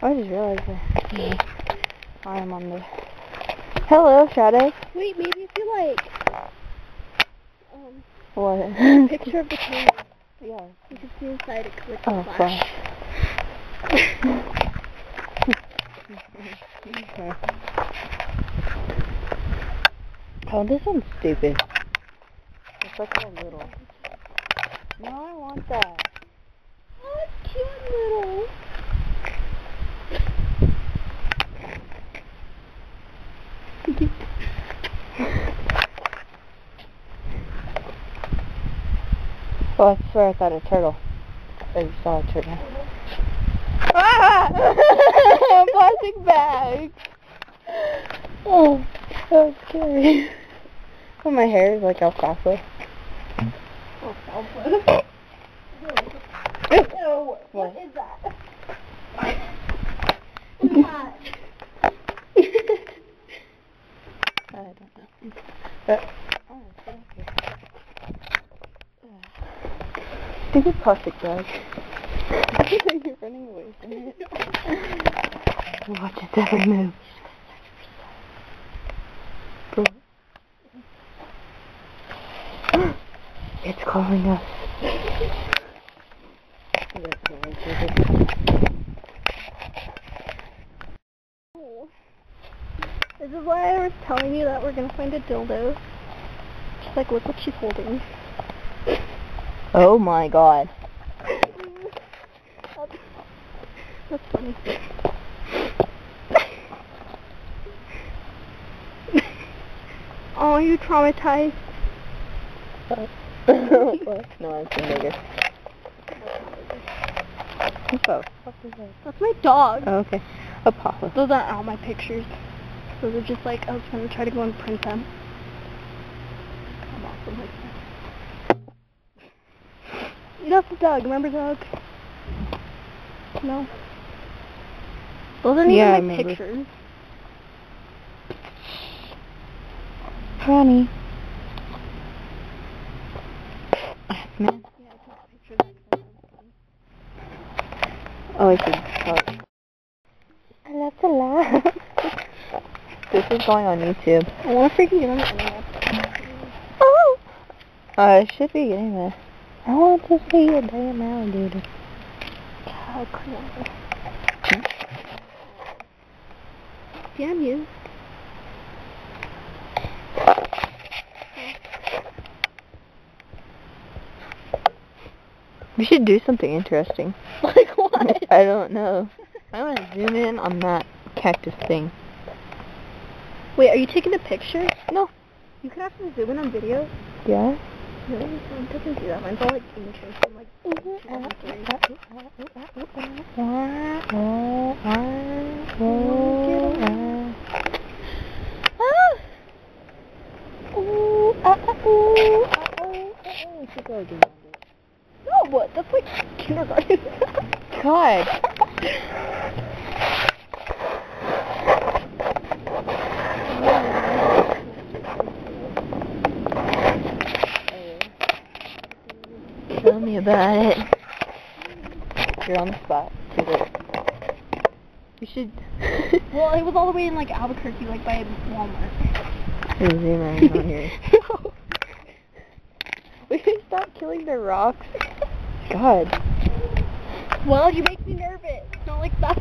I just realized that. Yeah. I am on the... Hello, Shadow. Wait, maybe if you like... what? picture of the camera. Yeah. You can see inside it click Oh, flash. Okay. Oh, this one's stupid. It's like a little. No, I want that. Oh, it's cute little. Oh, I swear I thought a turtle. I saw a turtle. Ah! Plastic bag. Oh, that's scary. Oh, my hair is like alfalfa. Alfalfa. Ew, what is that? What's that? I don't know. Oh, it's okay. Stupid plastic bag. You're running away from it. Watch its every move. It's calling us. This is why I was telling you that we're gonna find a dildo. Just like, look what she's holding. Oh my god. That's funny. Oh, you traumatized. No, I'm some bigger. Oh, what is that? That's my dog. Oh, okay. A papa. Those aren't all my pictures. Those are just like, I was gonna try to go and print them. I'm awesome like that. That's the dog. Remember Doug? No. Those aren't even my pictures. Ronnie. Man. Yeah, I took pictures of them. Oh, I should. I love to laugh. This is going on YouTube. I want to freaking get on the internet. Oh! I should be getting this. I want to see a damn alligator. God, come on. Damn you. We should do something interesting. Like what? I don't know. I want to zoom in on that cactus thing. Wait, are you taking a picture? No. You could have to zoom in on video. Yeah? Really? It doesn't do that. Mine's all like ancient. I'm like, no, what? That's like kindergarten. God. Tell me about it. You're on the spot. You should. Well, it was all the way in like Albuquerque, like by Walmart. Zoom in on here. We can stop killing the rocks. God. Well, you make me nervous. It's not like that.